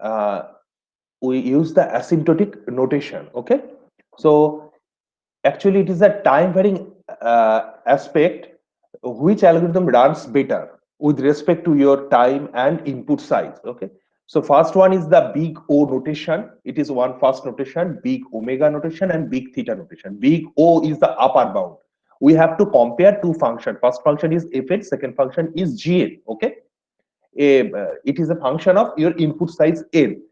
uh, we use the asymptotic notation. Okay, so actually it is a time varying aspect. Which algorithm runs better with respect to your time and input size? Okay, so first one is the big O notation. It is one first notation, big omega notation and big theta notation. Big O is the upper bound. We have to compare two functions. First function is fn, second function is gn. Okay, it is a function of your input size n.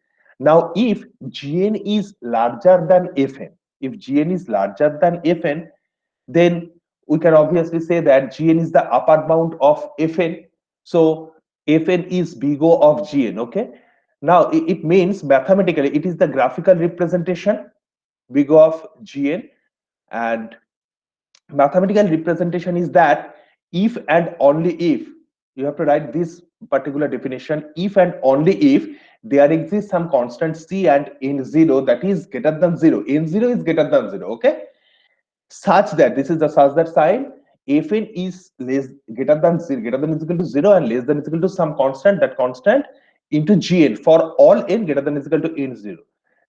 Now, if gn is larger than fn, if gn is larger than fn, then we can obviously say that gn is the upper bound of fn. So fn is big O of gn. Okay. Now it means mathematically it is the graphical representation big O of gn, and mathematical representation is that if and only if, you have to write this particular definition, if and only if there exists some constant c and n0 that is greater than 0, n0 is greater than 0. Okay, such that this is the such that sign, fn is less greater than 0, greater than is equal to 0 and less than is equal to some constant, that constant into gn for all n greater than is equal to n0,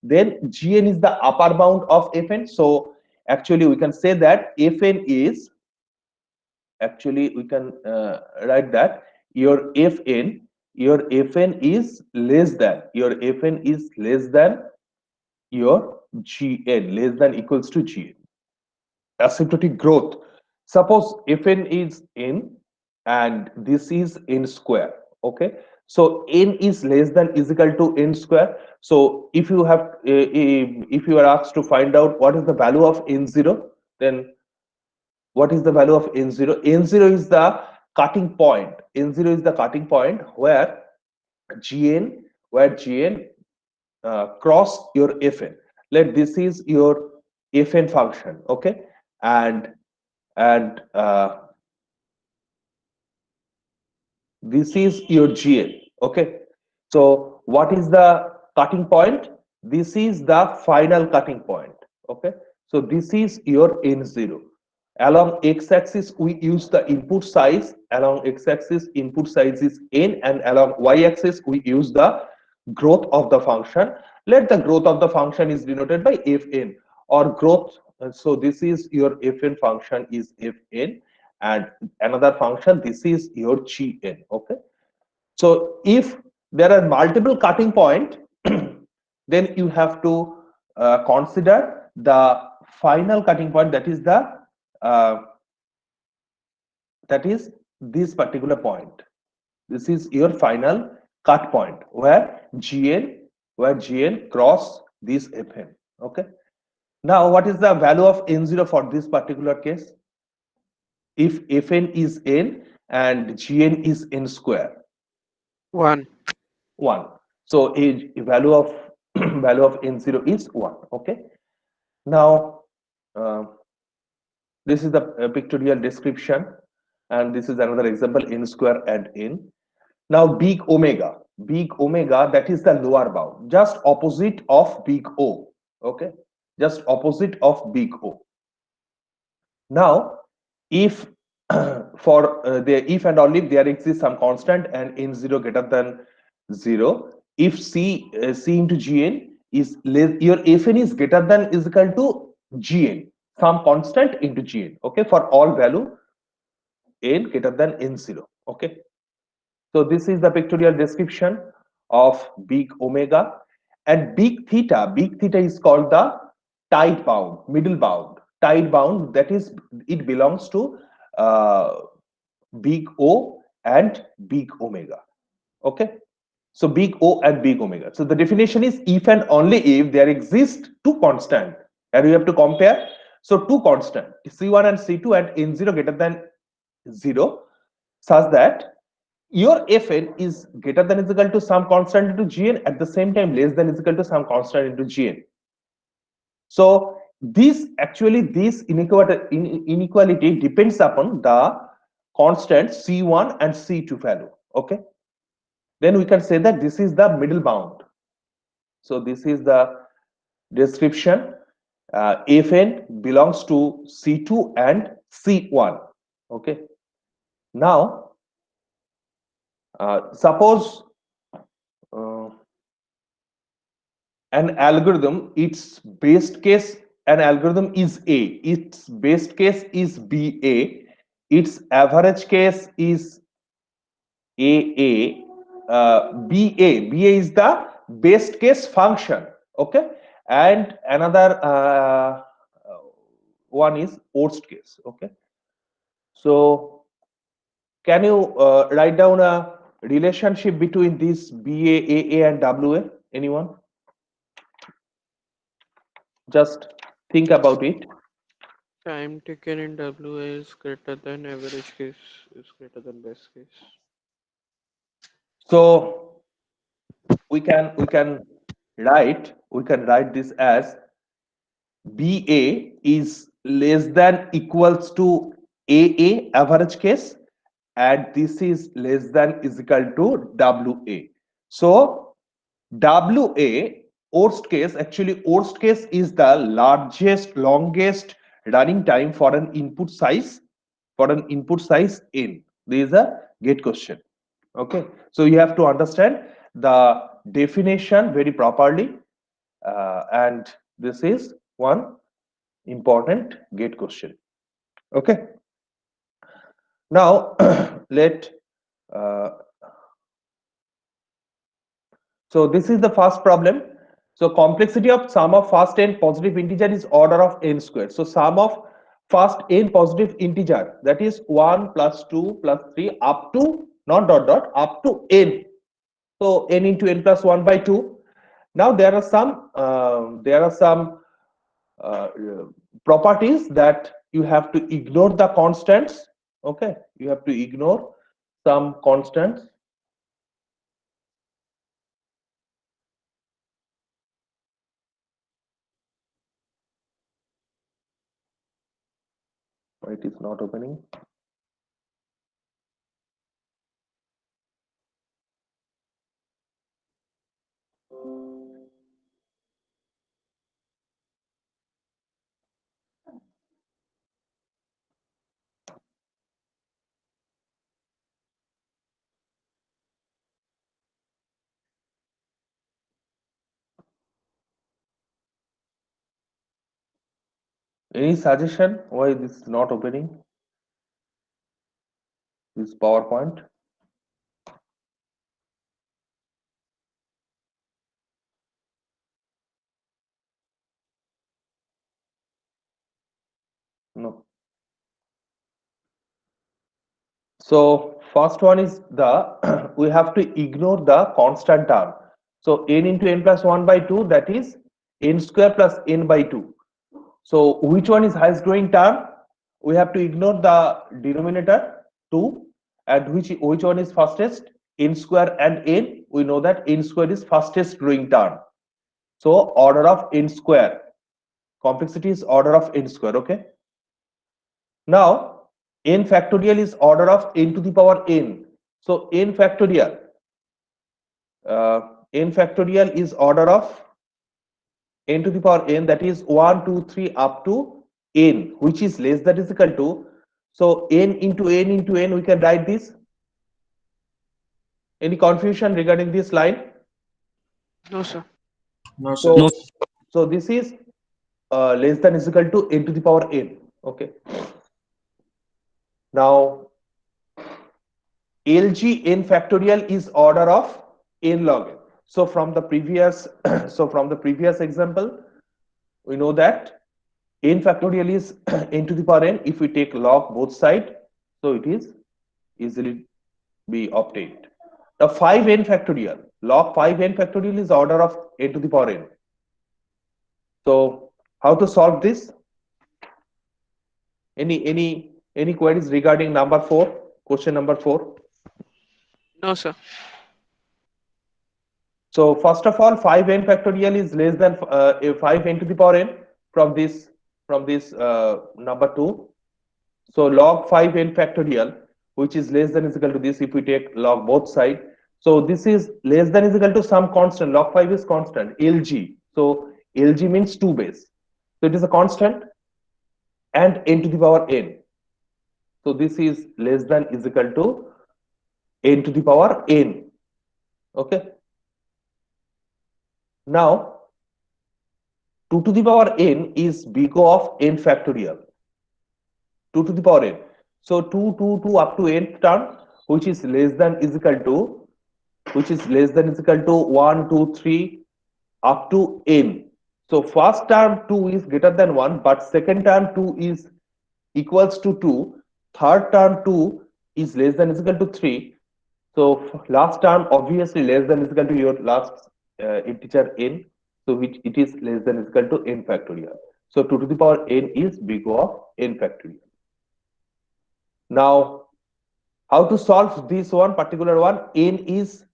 then gn is the upper bound of fn. So actually we can say that fn is, actually we can write that your fn is less than, your fn is less than your gn, less than equals to gn. Asymptotic growth, suppose fn is n and this is n square. Okay, so n is less than is equal to n square. So if you have if you are asked to find out what is the value of n0, then what is the value of n0? N0 is the cutting point. N0 is the cutting point where gn, cross your fn. Let this is your fn function. Okay, and and this is your gn. Okay, so what is the cutting point? This is the final cutting point. Okay, so this is your n0. Along x-axis we use the input size. Along x-axis input size is n, and along y-axis we use the growth of the function. Let the growth of the function is denoted by fn or growth. So this is your fn function is fn, and another function, this is your gn. Okay, so if there are multiple cutting point, then you have to consider the final cutting point, that is the uh, that is this particular point. This is your final cut point where gn cross this fn. Okay, now what is the value of n0 for this particular case? If fn is n and gn is n square, 1. 1. So a value of value of n0 is 1. Okay, now uh, this is the pictorial description, and this is another example, n square and n. Now big omega, that is the lower bound, just opposite of big O. Okay, just opposite of big O. Now if for the if and only if there exists some constant and n0 greater than 0, if c into gn is less, your fn is greater than is equal to gn, some constant into gn. Okay, for all value n greater than n0. Okay, so this is the pictorial description of big omega. And big theta, big theta is called the tide bound, middle bound, tide bound, that is it belongs to uh, big O and big omega. Okay, so big O and big omega. So the definition is if and only if there exist two constant, and we have to compare. So two constant c1 and c2 and n0 greater than 0, such that your fn is greater than is equal to some constant into gn, at the same time less than is equal to some constant into gn. So this actually this inequality depends upon the constant c1 and c2 value. Okay, then we can say that this is the middle bound. So this is the description. Fn belongs to c2 and c1. Okay, now suppose uh, an algorithm, its best case, an algorithm is A, its best case is BA, its average case is AA, BA is the best case function, okay, and another one is worst case, okay. So can you write down a relationship between this BA, AA, and WA? Anyone? Just think about it. Time taken in WA is greater than average case is greater than best case. So we can write this as BA is less than equals to AA average case, and this is less than is equal to WA. So WA worst case, actually worst case is the largest, longest running time for an input size n. This is a gate question. Okay, so you have to understand the definition very properly, and this is one important gate question. Okay, now let uh, so this is the first problem. So complexity of sum of first n positive integer is order of n square. So sum of first n positive integer, that is 1 plus 2 plus 3 up to not dot dot up to n. So n into n plus 1 by 2. Now there are some uh, properties that you have to ignore the constants. Okay, you have to ignore some constants. It is not opening. Any suggestion why this is not opening? This PowerPoint. No. So first one is the we have to ignore the constant term. So n into n plus 1 by 2, that is n square plus n by 2. So which one is highest growing term? We have to ignore the denominator 2, and which one is fastest? N square and n. We know that n square is fastest growing term. So order of n square. Complexity is order of n square. Okay. Now n factorial is order of n to the power n. So uh, n factorial is order of n to the power n, that is 1 2 3 up to n, which is less than is equal to, so n into n into n, we can write this. Any confusion regarding this line? No, sir. No, sir. So so this is less than is equal to n to the power n. Okay, now lg n factorial is order of n log n. So from the previous so from the previous example, we know that n factorial is n to the power n if we take log both side, so it is easily be obtained. The 5n factorial, log 5n factorial is order of n to the power n. So how to solve this? Any queries regarding number 4, question number 4? No, sir. So first of all, 5n factorial is less than 5n to the power n from this number 2. So log 5n factorial, which is less than is equal to this, if we take log both side. So this is less than is equal to some constant. Log 5 is constant, LG. So LG means 2 base. So it is a constant and n to the power n. So this is less than is equal to n to the power n. Okay. Now 2 to the power n is big O of n factorial. 2 to the power n. So 2 up to nth term, which is less than is equal to, which is less than is equal to 1, 2, 3 up to n. So first term 2 is greater than 1, but second term 2 is equals to 2. Third term 2 is less than is equal to 3. So last term obviously less than is equal to your last integer n. So which it is less than is equal to n factorial. So 2 to the power n is big O of n factorial. Now, how to solve this one particular one? N is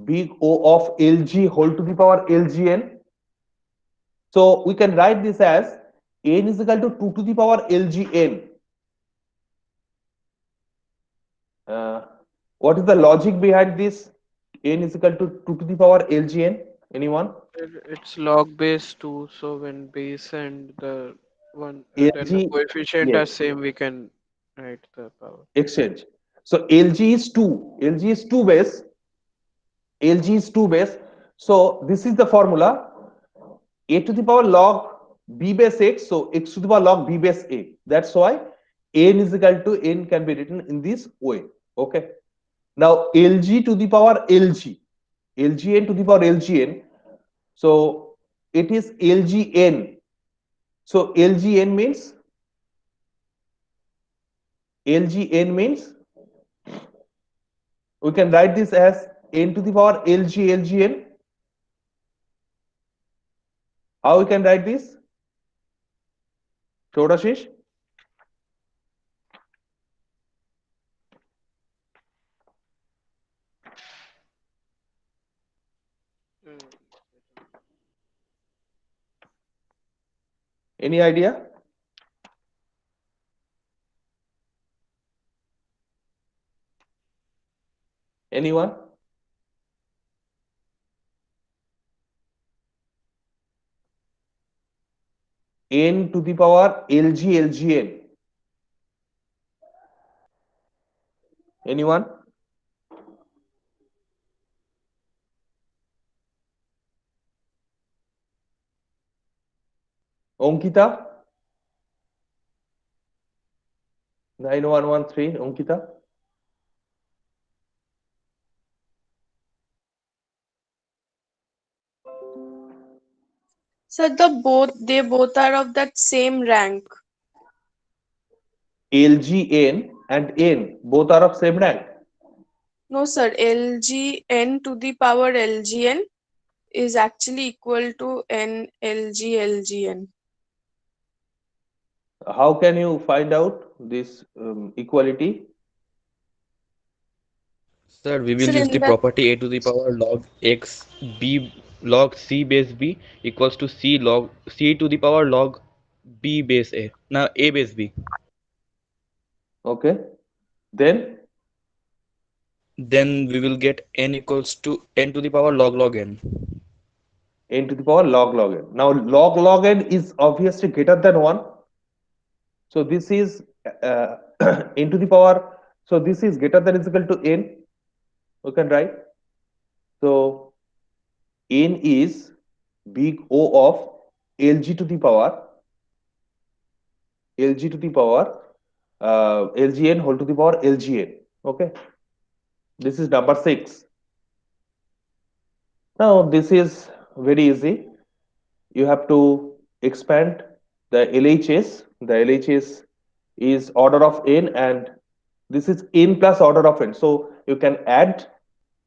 big O of Lg whole to the power Lgn. So we can write this as n is equal to 2 to the power Lgn. Uh, what is the logic behind this? N is equal to 2 to the power Lgn. Anyone? It's log base 2, so when base and the one then the Lg, coefficient are yes, same, we can write the power. exchange. So Lg is 2. Lg is 2 base. Lg is 2 base. So this is the formula. A to the power log b base x, so x to the power log b base a. That's why n is equal to n can be written in this way. Okay. Now Lg to the power Lg, Lgn to the power Lgn. So it is Lgn. So Lgn means we can write this as n to the power Lgn. How we can write this? Shodashish? Mm. Any idea? Anyone? N to the power Lgn. Anyone? Onkita? 9113. Onkita? So they both are of that same rank. Lgn and n both are of same rank. No, sir. Lgn to the power Lgn is actually equal to n Lgn. How can you find out this equality? Sir, we will Sir, use in the that, property a to the power log x b log c base b equals to c to the power log b base a. Now a base b. Okay. Then Then we will get n equals to n to the power log n. n to the power log n. Now log n is obviously greater than 1. So this is uh, n to the power. So this is greater than is equal to n. We can write. So n is big O of Lg to the power Lgn whole to the power Lgn. Okay. This is number 6. Now this is very easy. You have to expand the LHS. The LHS is order of n, and this is n plus order of n. So you can add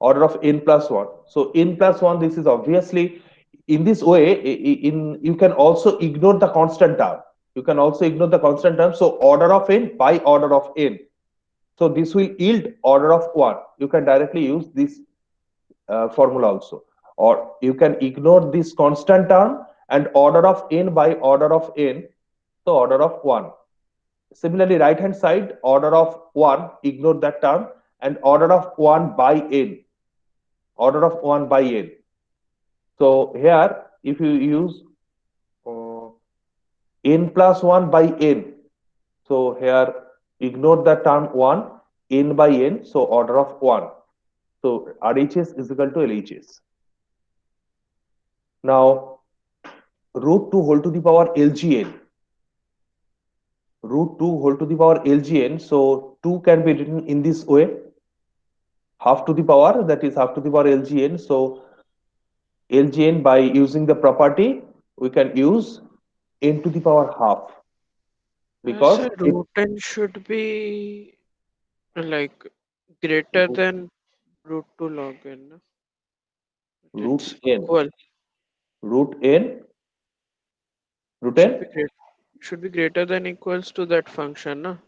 order of n plus 1. So n plus 1, this is obviously in this way. In you can also ignore the constant term. You can also ignore the constant term. So order of n by order of n. So this will yield order of 1. You can directly use this formula also, or you can ignore this constant term and order of n by order of n, so order of 1. Similarly, right hand side, order of 1, ignore that term, and order of 1 by n, order of 1 by n. So here if you use uh, n plus 1 by n, so here ignore the term 1, n by n, so order of 1. So RHS is equal to LHS. Now root 2 whole to the power lgn. Root 2 whole to the power lgn. So 2 can be written in this way, half to the power, that is half to the power lgn. So lgn, by using the property, we can use n to the power half, because Sir, if root n should be like greater than root 2 log n. No? root It's n equal. root n root n Should be greater than equals to that function, no?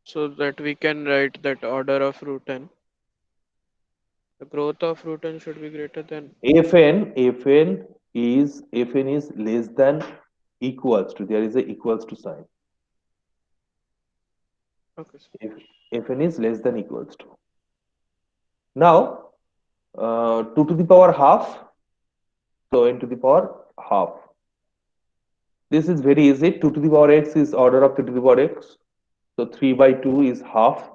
So that we can write that order of root n. The growth of root n should be greater than. fn is less than equals to, there is a equals to sign. Okay, sir. If fn is less than equals to, now 2 to the power half, so n to the power half. This is very easy. 2 to the power x is order of 2 to the power x, so 3 by 2 is half.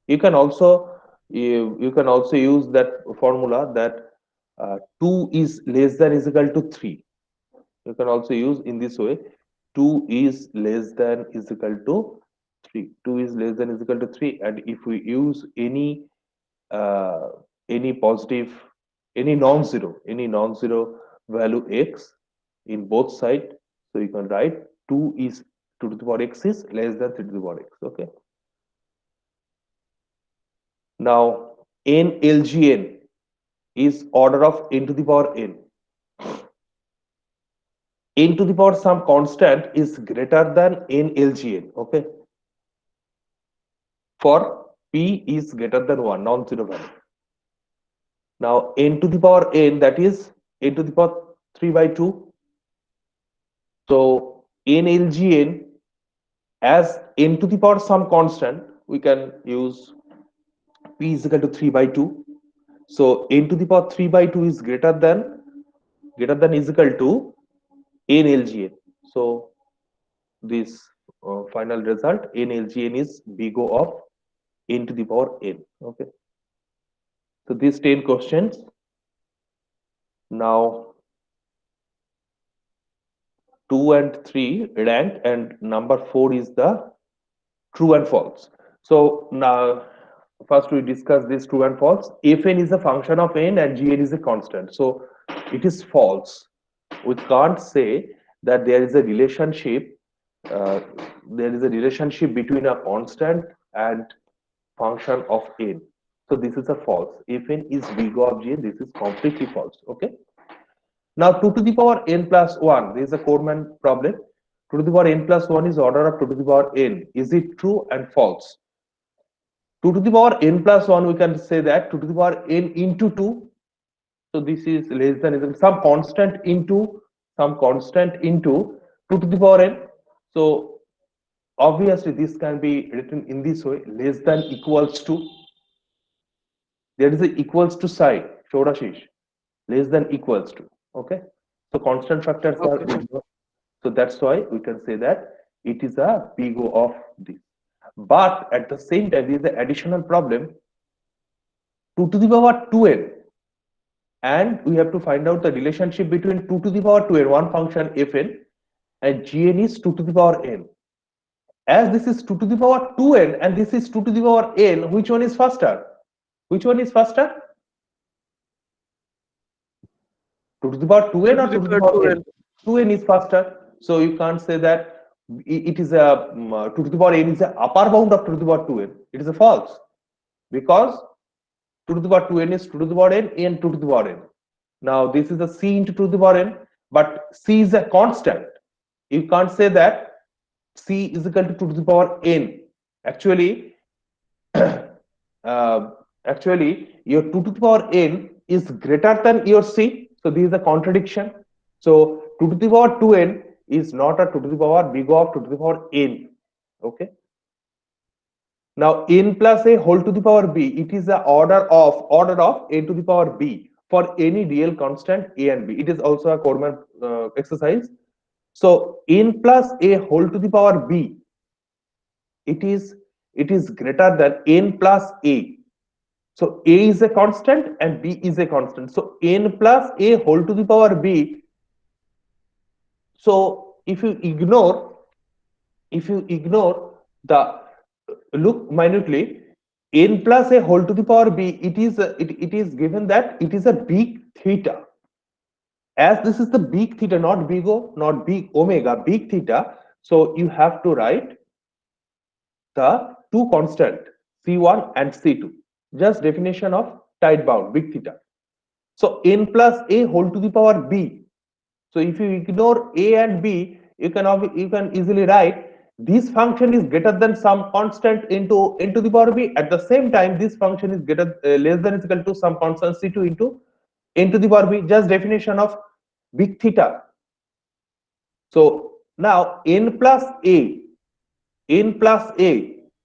You can also use that formula that 2 is less than is equal to 3. You can also use in this way: 2 is less than is equal to 3. 2 is less than is equal to 3, and if we use uh, any positive, any non-zero value x in both sides, so you can write 2 is 2 to the power x is less than 3 to the power x. Okay. Now n lgn is order of n to the power n. N to the power some constant is greater than n lgn. Okay. For p is greater than 1, non-zero value. Now n to the power n, that is n to the power 3 by 2. So n lgn, as n to the power some constant, we can use p is equal to 3 by 2. So n to the power 3 by 2 is greater than is equal to n lgn. So this final result, n lgn is big O of n to the power n. Okay. So these 10 questions. Now 2 and 3 ranked, and number 4 is the true and false. So now first we discuss this true and false. If n is a function of n and gn is a constant, so it is false. We can't say that there is a relationship. There is a relationship between a constant and function of n. So this is a false. If n is big O of gn, this is completely false. Okay. Now 2 to the power n plus 1, this is a Coleman problem. 2 to the power n plus 1 is order of 2 to the power n. Is it true and false? 2 to the power n plus 1, we can say that 2 to the power n into 2. So this is less than some constant into 2 to the power n. So obviously this can be written in this way: less than equals to. There is a equals to sign, Shorashish. Less than equals to. Okay. So constant factors are Okay, sir. ignored. So that's why we can say that it is a big O of this. But at the same time, there is an additional problem: 2 to the power 2n, and we have to find out the relationship between 2 to the power 2n, one function fn, and gn is 2 to the power n. As this is 2 to the power 2n and this is 2 to the power n, which one is faster? Which one is faster? 2 to the power 2n 2 to or the 2 to the power power 2n. n? 2n is faster. So you can't say that it is a 2 to the power n is the upper bound of 2 to the power 2n. It is a false, because 2 to the power 2n is 2 to the power n and 2 to the power n. Now this is a c into 2 to the power n, but c is a constant. You can't say that c is equal to 2 to the power n. Actually, your 2 to the power n is greater than your c. So this is a contradiction. So 2 to the power 2n is not a 2 to the power big O of 2 to the power n. Okay. Now n plus a whole to the power b, it is the order of n to the power b for any real constant a and b. It is also a Coleman exercise. So n plus a whole to the power b, it is greater than n plus a. So a is a constant and b is a constant. So n plus a whole to the power b So if you ignore the, look minutely, n plus a whole to the power b, it is given that it is a big theta. As this is the big theta, not big O, not big omega, big theta, so you have to write the two constant C1 and C2. Just definition of tight bound, big theta. So n plus a whole to the power b. So if you ignore a and b, you can easily write this function is greater than some constant into n to the power b. At the same time, this function is greater less than or equal to some constant c2 into n to the power b. Just definition of big theta. So now n plus a,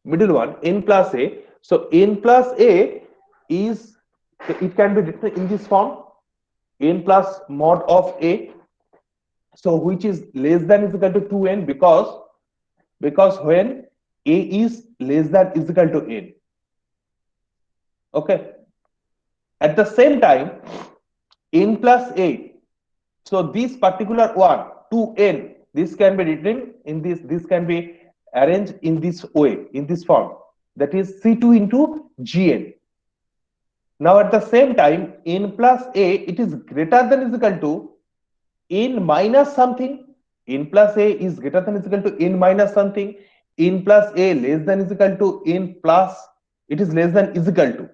middle one, n plus a. So n plus a is, it can be written in this form, n plus mod of a, so which is less than is equal to 2n, because when a is less than is equal to n. Okay, at the same time, n plus a, so this particular one, 2n, this can be written in this can be arranged in this way, in this form, that is c2 into gn. Now at the same time, n plus a, it is greater than is equal to n minus something. N plus a is greater than is equal to n minus something. N plus a less than is equal to n plus, it is less than is equal to.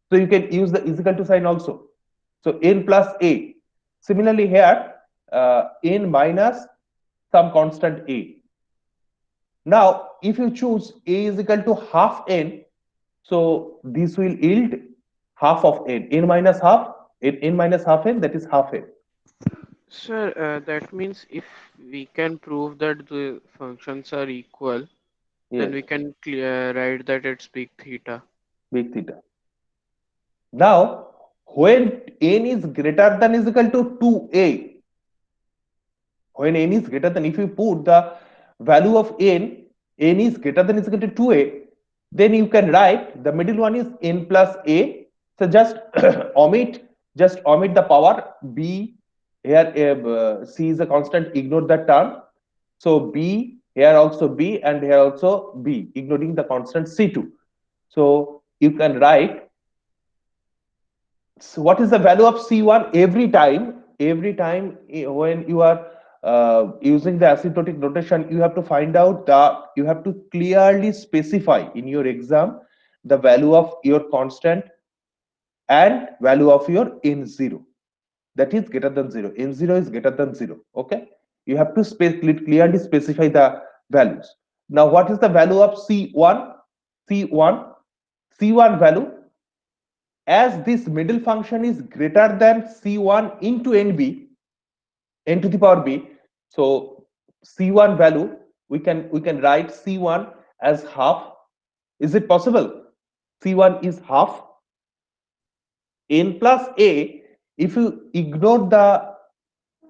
So you can use the is equal to sign also. So n plus a. Similarly here, n minus some constant a. Now if you choose a is equal to half n, so this will yield half of n. N minus half, n minus half n, that is half n. Sir, that means if we can prove that the functions are equal, then Yes. we can write that it's big theta. Big theta. Now, when n is greater than is equal to 2a, when n is greater than, if you put the value of n is greater than is equal to 2a, then you can write the middle one is n plus a. So just omit the power b here. C is a constant, ignore that term. So b here also b, and here also b, ignoring the constant c2. So you can write, so what is the value of C1 every time? When you are using the asymptotic notation, you have to find out that you have to clearly specify in your exam the value of your constant and value of your n0, that is greater than 0. N0 is greater than 0. Okay, you have to clearly specify the values. Now what is the value of C1? C1 value, as this middle function is greater than c1 into nb, n to the power b, so c1 value, we can write c1 as half. Is it possible? C1 is half. N plus a, if you ignore the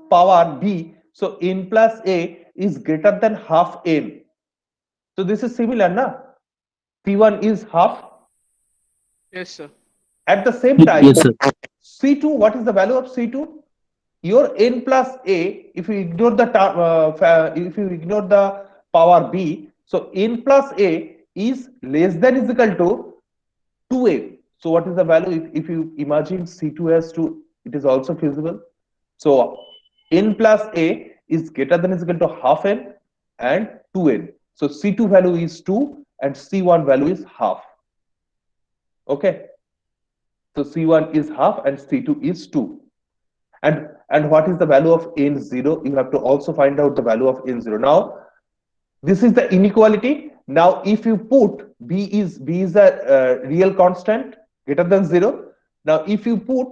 power b, so n plus a is greater than half n. So this is similar, na? C1 is half. Yes, sir. At the same time, Yes, sir. C2, what is the value of C2? Your n plus a, if you ignore the power b, so n plus a is less than is equal to 2a. So what is the value? If you imagine C2 as 2, it is also feasible. So n plus a is greater than is equal to half n and 2n. So C2 value is 2 and C1 value is half. Okay. So C1 is half and C2 is 2. And what is the value of n0? You have to also find out the value of n0. Now, this is the inequality. Now, if you put b is a real constant greater than 0. Now, if you put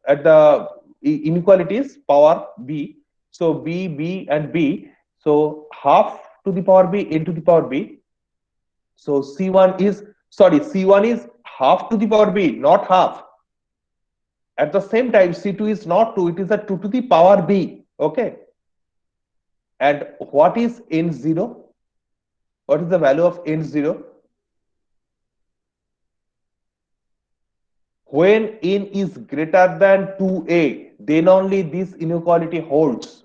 at the inequalities power b, so b and b, so half to the power b, n to the power b. So C1 is half to the power b, not half. At the same time, C2 is not 2, it is a 2 to the power b. Okay. And what is n0? What is the value of n0? When n is greater than 2a, then only this inequality holds.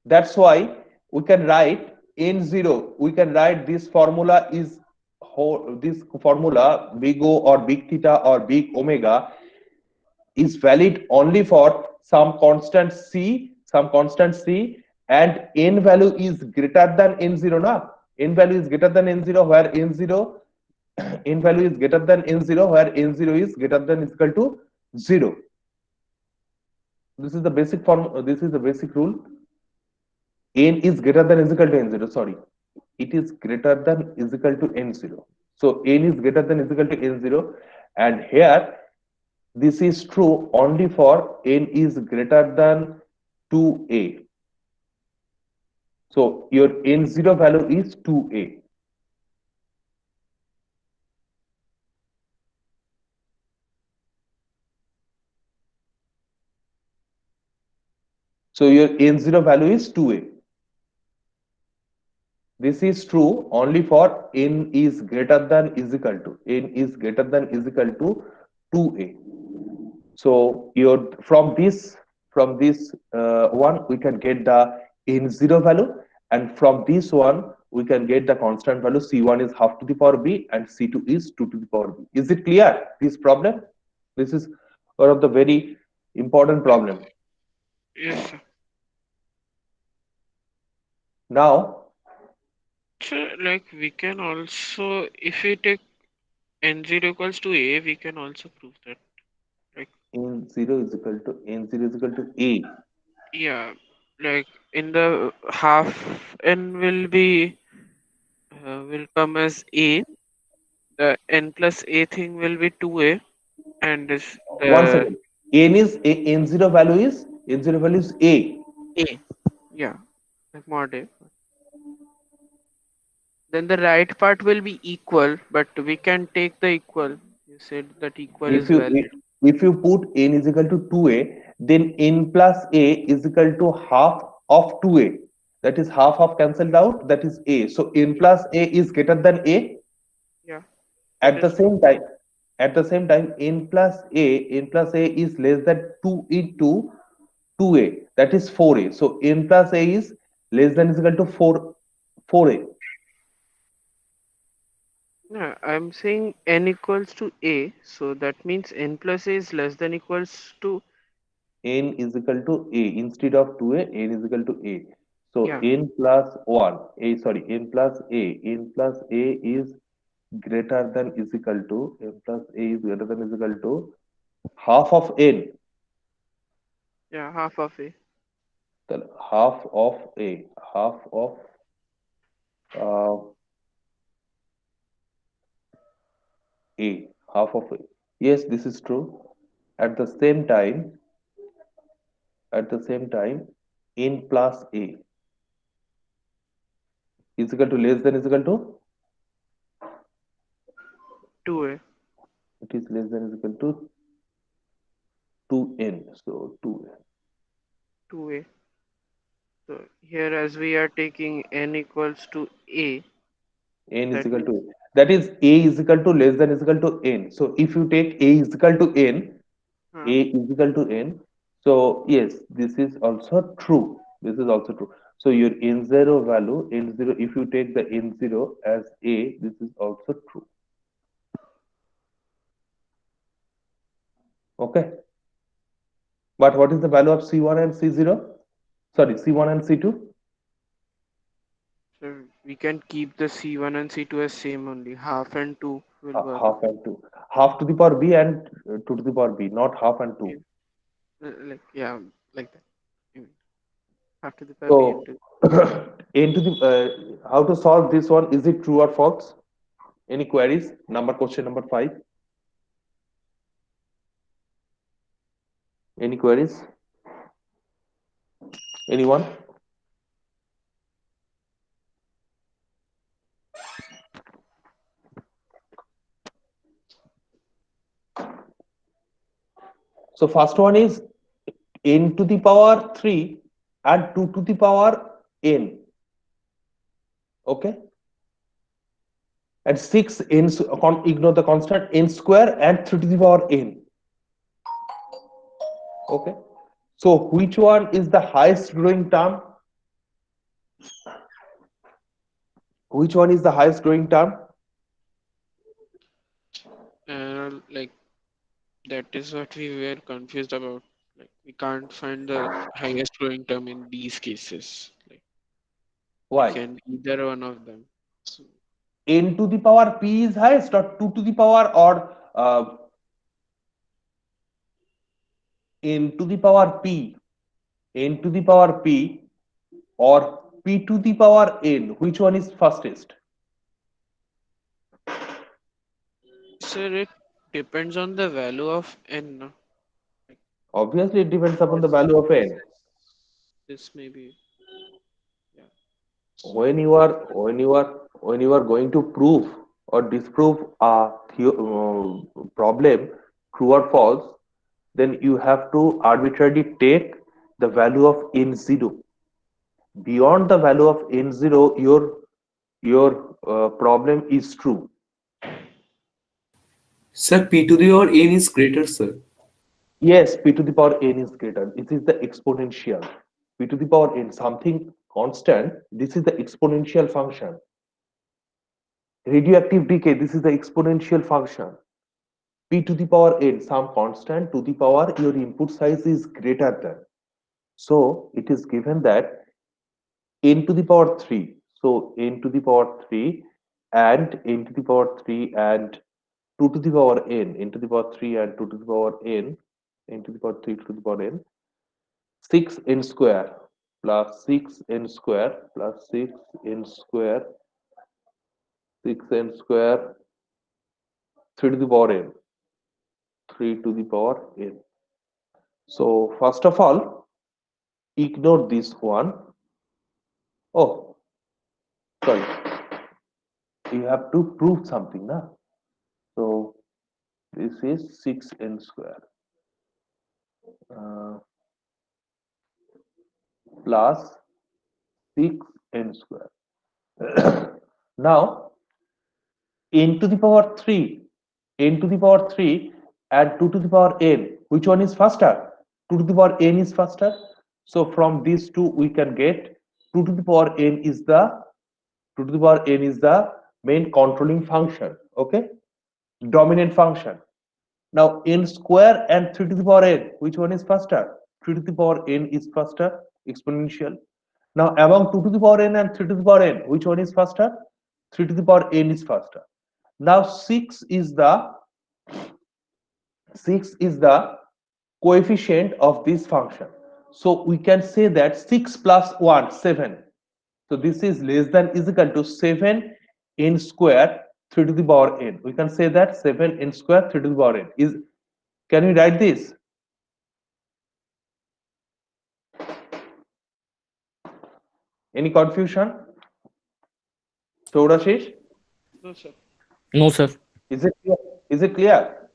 That's why we can write n0. We can write this formula is this formula big O or big theta or big omega is valid only for some constant c, and n value is greater than n0 na. N value is greater than n0 where n0 n value is greater than n0 where n0 is greater than is equal to 0. This is the basic form. This is the basic rule. N is greater than is equal to n0. Sorry, it is greater than is equal to n0. So n is greater than is equal to n0, and here this is true only for n is greater than 2a. So your n0 value is 2a. So your n0 value is 2a. This is true only for n is greater than is equal to 2a. So your from this one we can get the n0 value, and from this one we can get the constant value. C1 is half to the power b and C2 is 2 to the power b. Is it clear, this problem? This is one of the very important problem. Yes, sir. Now So, like, we can also, if we take n0 equals to a, we can also prove that. Like, n0 is equal to a. yeah, like in the half n will come as a. The n plus a thing will be 2a, and this One the second. N0 value is a. a, yeah, like mod a. Then the right part will be equal, but we can take the equal. You said that equal If is you valid. if you put n is equal to 2a, then n plus a is equal to half of 2a. That is half of cancelled out. That is a. So n plus a is greater than a. Yeah, that At the is same time, n plus a is less than 2 into 2a. That is 4a. So n plus a is less than is equal to 4a. yeah. I'm saying n equals to a, so that means n plus a is less than equals to N is equal to a instead of 2a, n is equal to a. So yeah. n plus 1, n plus a is greater than is equal to n plus a is greater than is equal to half of n. Yeah, half of a. The half of uh, a, half of a. Yes, this is true. At the same time, n plus a is equal to less than is equal to 2a. it is less than is equal to 2n. So 2n. 2a. So here, as we are taking n equals to a, N is that equal means to that is a is equal to less than is equal to n. So if you take a is equal to n, uh, a is equal to n. So yes, this is also true. This is also true. So your n0 value n0, if you take the n0 as a, this is also true. Okay. But what is the value of C1 and C0? Sorry, C1 and C2? so we can keep the c1 and c2 as same only. Half and 2 will work. Half and 2. Half to the power b and 2 to the power b, not half and 2. Yeah, like yeah, like that. I mean, half to the power b So into. into the how to solve this one? Is it true or false? Any queries? Question number 5. Any queries? Anyone? So first one is n to the power 3 and 2 to the power n. Okay. And 6 n, ignore the constant, n square and 3 to the power n. Okay. So which one is the highest growing term? Which one is the highest growing term? Like that is what we were confused about. Like we can't find the highest growing term in these cases. Like it Why? can be either one of them. So N to the power p is highest, or 2 to the power, or n to the power p, n to the power p, or p to the power n? Which one is fastest? sir, it depends on the value of n. No? Obviously, it depends upon the Because value of n. this may be, yeah. When you are going to prove or disprove a problem, true or false, then you have to arbitrarily take the value of n0. Beyond the value of n0, your problem is true. Sir, p to the power n is greater, sir. Yes, p to the power n is greater. This is the exponential. P to the power n, something constant. This is the exponential function. Radioactive decay, this is the exponential function. P to the power n, some constant to the power your input size is greater than. So it is given that n to the power 3. So n to the power 3 and n to the power 3 and 2 to the power n to the power 3 and 2 to the power n to the power 3 to the power n, 6n square plus 6n square plus 6n square, 6n square, 3 to the power n, 3 to the power n. So first of all, ignore this one. Oh, sorry. You have to prove something, na? So this is 6n square plus 6n square. Now, n to the power 3, n to the power 3 and 2 to the power n. Which one is faster? 2 to the power n is faster. So from these two, we can get 2 to the power n is the 2 to the power n is the main controlling function. Okay, dominant function. Now n square and 3 to the power n, which one is faster? 3 to the power n is faster, exponential. Now among 2 to the power n and 3 to the power n, which one is faster? 3 to the power n is faster. Now 6 is the coefficient of this function. So we can say that 6 plus 1, 7. So this is less than is equal to 7 n square 3 to the power n. We can say that 7 n square 3 to the power n is. Can we write this? Any confusion? Taurashish? No, sir. No, sir. Is it clear? Is it clear?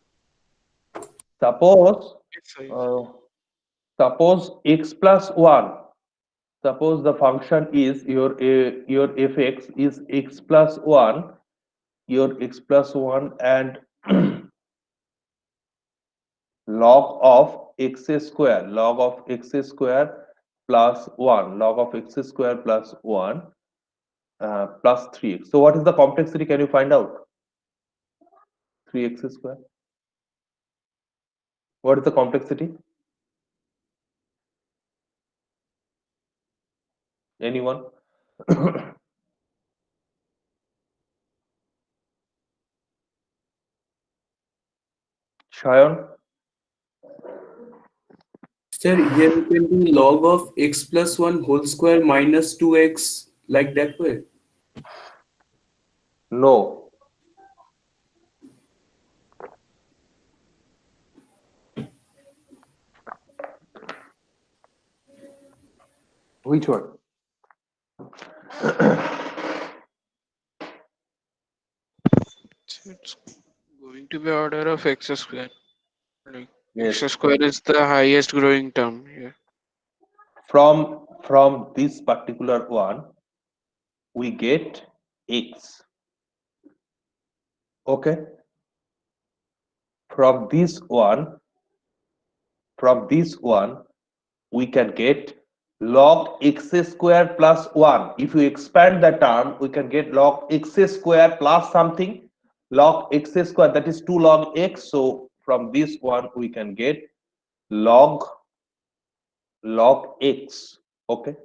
Suppose Yes, sir. suppose x plus 1. Suppose the function is your fx is x plus 1, your x plus 1 and log of x square plus 1, log of x square plus 1 plus 3x. So what is the complexity? Can you find out? 3x square. What is the complexity? Anyone? Shayan? Sir, here you can do log of x plus 1 whole square minus 2x like that way. No. Which one? So it's going to be order of x square. Like Yes. x square is the highest growing term here. From this particular one, we get x. Okay. From this one, we can get log x square plus 1. If you expand the term, we can get log x square plus something, log x square, that is 2 log x. So from this one, we can get log x. Okay.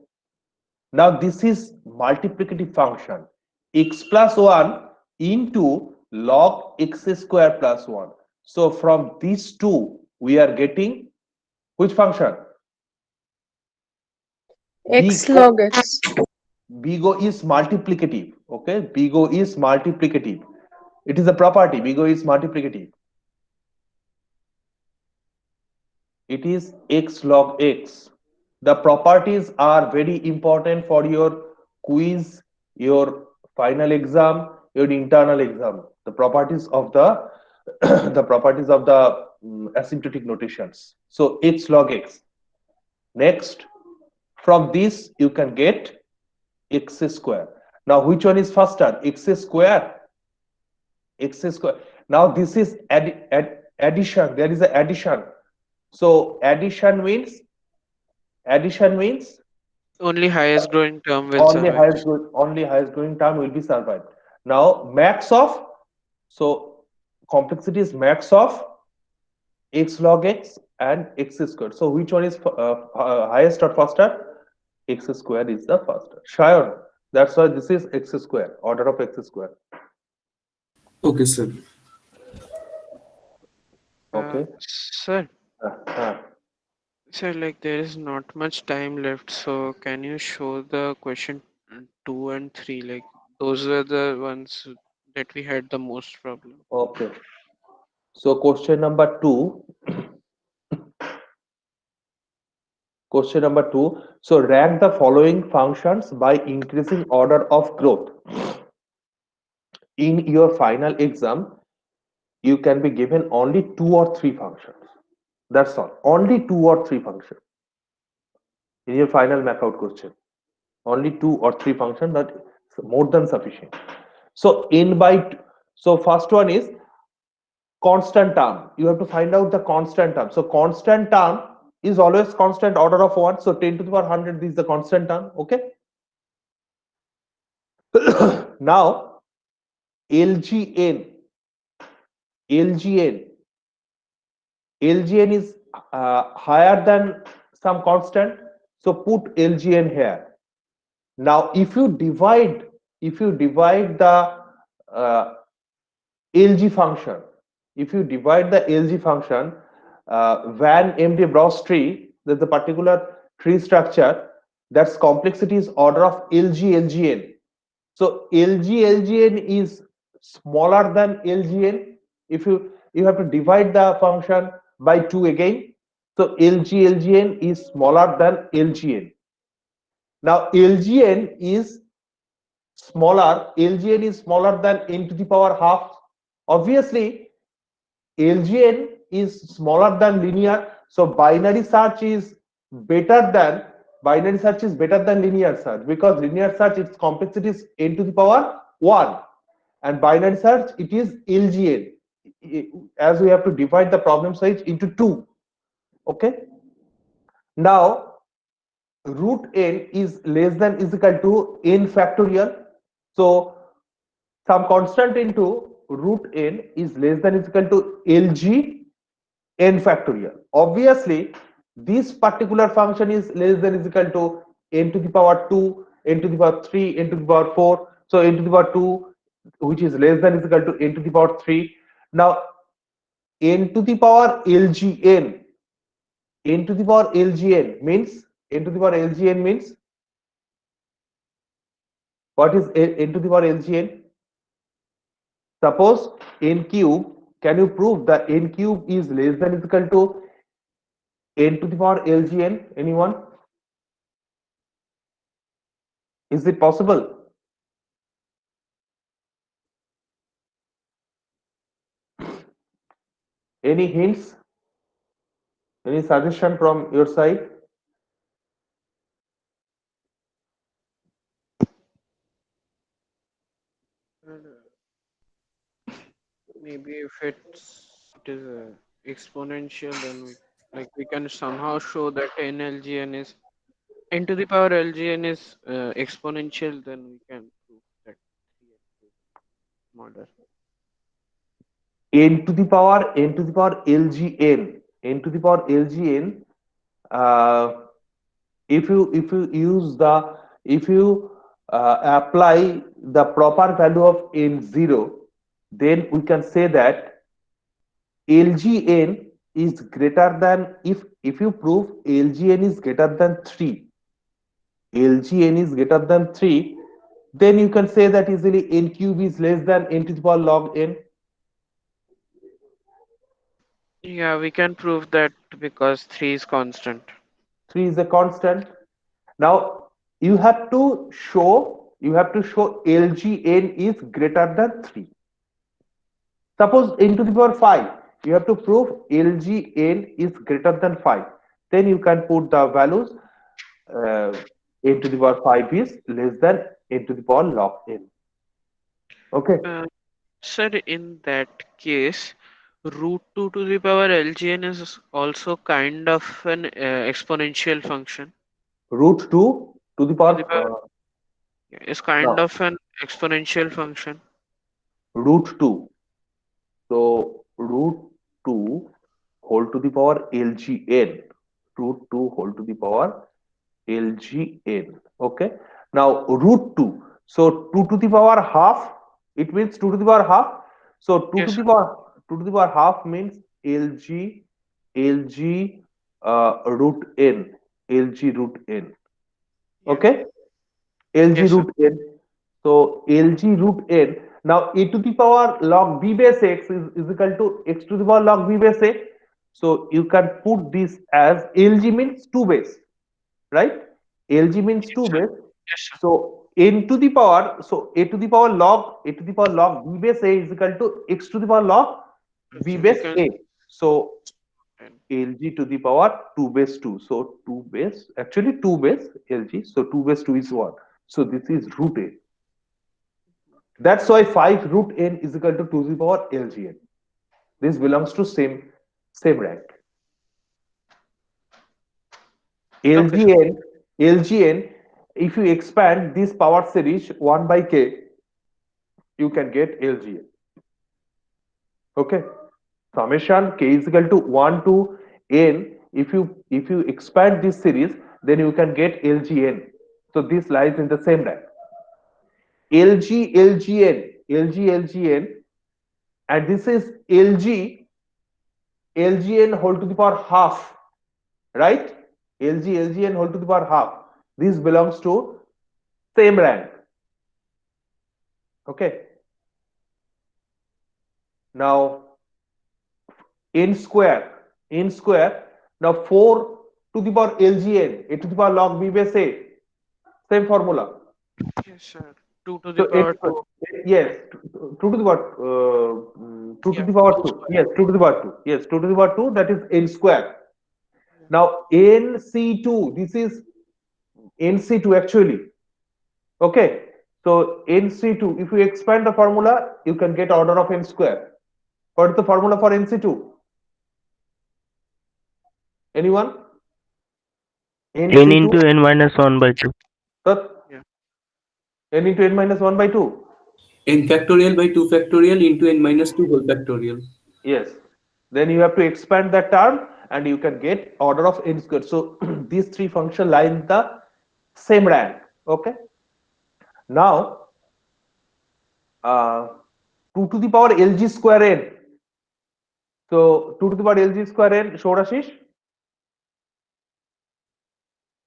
Now this is multiplicative function, x plus 1 into log x square plus 1. So from these two, we are getting which function? X Big log x. Big O is multiplicative. Okay, Big O is multiplicative. It is a property. Big O is multiplicative. It is x log x. The properties are very important for your quiz, your final exam, your internal exam. The properties of the the properties of the asymptotic notations. So x log x. Next, from this you can get x square. Now which one is faster? X square. X square. Now this is addition. There is an addition. So addition means Only highest growing term will survive. only highest growing term will be survived. Now max of, so complexity is max of x log x and x squared. So which one is highest or faster? X square is the faster. Sure. That's why this is x square, order of x square. Okay, sir. Okay. Sir, Uh, sir, like there is not much time left, so can you show the question 2 and 3? Like those were the ones that we had the most problem. okay. So question number two. Question number two. So rank the following functions by increasing order of growth. In your final exam, you can be given only 2 or 3 functions. That's all. Only 2 or 3 functions in your final map out question. Only 2 or 3 functions, that is more than sufficient. So so first one is constant term. You have to find out the constant term. So constant term is always constant order of 1. So 10 to the power 100 is the constant term. Okay. Now LGN, LGN, LGN is higher than some constant. So put LGN here. Now if you divide the uh, LG function, if you divide the LG function, Van MD Bros tree, there's a particular tree structure that's complexity is order of LG LGN. So LG LGN is smaller than LGN. If you have to divide the function by 2 again. So LG LGN is smaller than LGN. Now LGN is smaller than n to the power half. Obviously, LGN is smaller than linear, so binary search is better than linear search, because linear search its complexity is n to the power 1, and binary search it is LGN, as we have to divide the problem size into 2. Okay. Now root n is less than is equal to n factorial. So some constant into root n is less than is equal to LG n factorial. Obviously, this particular function is less than is equal to n to the power 2, n to the power 3, n to the power 4. So n to the power 2, which is less than is equal to n to the power 3. Now n to the power LGN, n to the power LGN means n to the power LGN means what is n to the power LGN? Suppose n cube, can you prove that n cube is less than is equal to n to the power LGN? Anyone? Is it possible? Any hints? Any suggestion from your side? Maybe if it is exponential, then we can somehow show that NLGN is n to the power LGN is exponential, then we can prove that 3n order. N to the power LGN, n to the power LGN. If you use the, if you apply the proper value of n0, then we can say that LGN is greater than, if you prove LGN is greater than 3, LGN is greater than 3, then you can say that easily n cube is less than n to the power log n. Yeah, we can prove that because 3 is constant. 3 is a constant. Now you have to show LGN is greater than 3. Suppose n to the power 5, you have to prove LGN is greater than 5. Then you can put the values, n to the power 5 is less than n to the power log n. Okay. Sir, in that case, root 2 to the power LGN is also kind of an exponential function. Root 2 to the To the power power is kind no, of an exponential function. root 2. So root 2 whole to the power LGN. Root 2 whole to the power LGN. Okay. Now root 2. So 2 to the power half. It means 2 to the power half. So 2 to Yes, the power 2 to the power half means LG root n. LG root n. yeah. Okay. LG Yes, sir. root n. So LG root n. Now e to the power log b base x is equal to x to the power log b base a. So you can put this as LG means 2 base, right? LG means Yes, 2 sir. base. Yes, sir. So n to the power, so a to the power log b base a is equal to x to the power log b So we base can a. So 10. LG to the power 2 base 2. So 2 base, actually 2 base LG. So 2 base 2 is 1. So this is root a. That's why 5 root n is equal to 2 to the power LGN. This belongs to same rank. Okay, sir. LGN, if you expand this power series 1 by k, you can get LGN. Okay. Summation k is equal to 1 to n. If you expand this series, then you can get LGN. So this lies in the same rank. LGN, and this is LGN whole to the power half, right? LGN whole to the power half. This belongs to same rank. Okay. Now n square. Now 4 to the power LGN, a to the power log b base a. Same formula. Yes, sir. 2 to the So power 2. yes, 2 to the power 2 to Yeah, the power 2 2. square. Yes, 2 to the power 2. Yes, 2 to the power 2. That is n square. Yeah. Now NC2. This is NC2 actually. Okay. So NC2. If you expand the formula, you can get order of n square. What is the formula for NC2? Anyone? n NC2. into n minus 1 by 2. Sir? Yeah. N into n minus 1 by 2. n factorial by 2 factorial into n minus 2 whole factorial. Yes. Then you have to expand that term and you can get order of n squared. So these three functions lie in the same rank. Okay. Now 2 to the power LG square n. So 2 to the power LG square n, Shorashish?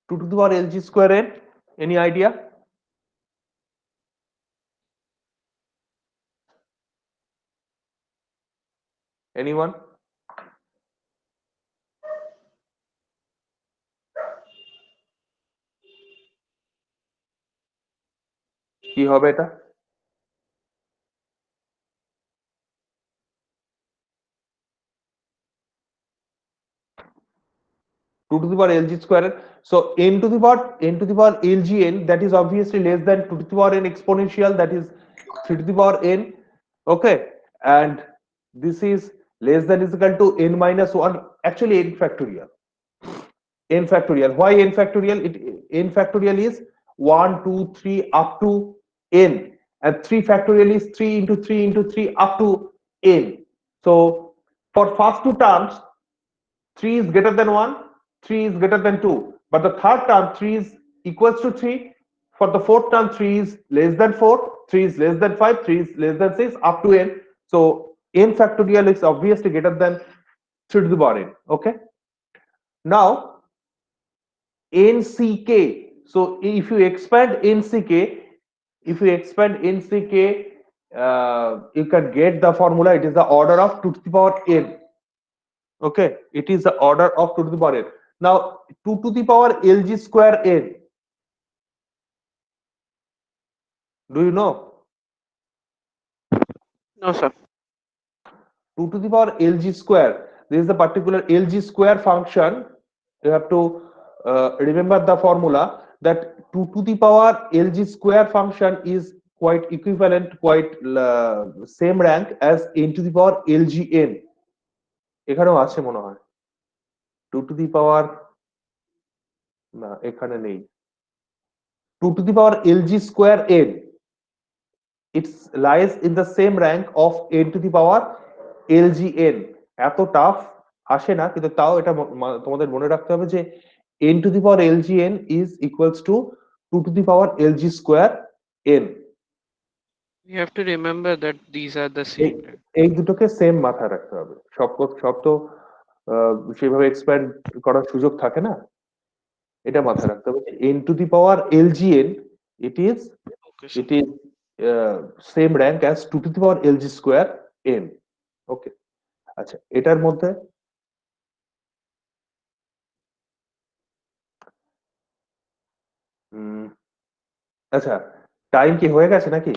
2 to the power LG square n. Any idea? Anyone? কি হবে এটা? 2 to the power LG square n. So n to the power LGN, that is obviously less than 2 to the power n exponential, that is 3 to the power n. Okay. And this is less than is equal to n minus 1, actually n factorial. N factorial. Why n factorial? n factorial is 1 2 3 up to n, and 3 factorial is 3 into 3 into 3 up to n. So for first two terms 3 is greater than 1, 3 is greater than 2, but the third term 3 is equals to 3. For the fourth term 3 is less than 4, 3 is less than 5, 3 is less than 6 up to n. So n factorial is obviously greater than 3 to the power n. Okay, now nck, so if you expand nck, you can get the formula. It is the order of 2 to the power n. Okay, it is the order of 2 to the power n. Now 2 to the power lg square n, do you know? No, sir. 2 to the power lg square, this is the particular lg square function. You have to remember the formula that 2 to the power lg square function is quite equivalent, quite same rank as n to the power lgn. এখানেও আছে মনে হয় 2 to the power, না এখানে নেই, 2 to the power lg square n, it lies in the same rank of n to the power lgn. এত tough আসে না, কিন্তু তাও এটা তোমাদের মনে রাখতে হবে যে n to the power lgn is equals to 2 to the power lg square n. We have to remember that these are the same. Right? এই দুটোকে সেম মাথায় রাখতে হবে। সব তো সেভাবে এক্সপ্যান্ড করার সুযোগ থাকে না, এটা মাথায় রাখতে হবে। n to the power lgn, it is Okay, sir. same rank as 2 to the power lg square n. ওকে, আচ্ছা এটার মধ্যে আচ্ছা টাইম কি হয়ে গেছে নাকি?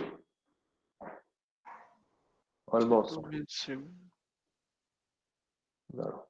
অলমোস্ট। Two minutes, দাঁড়াও।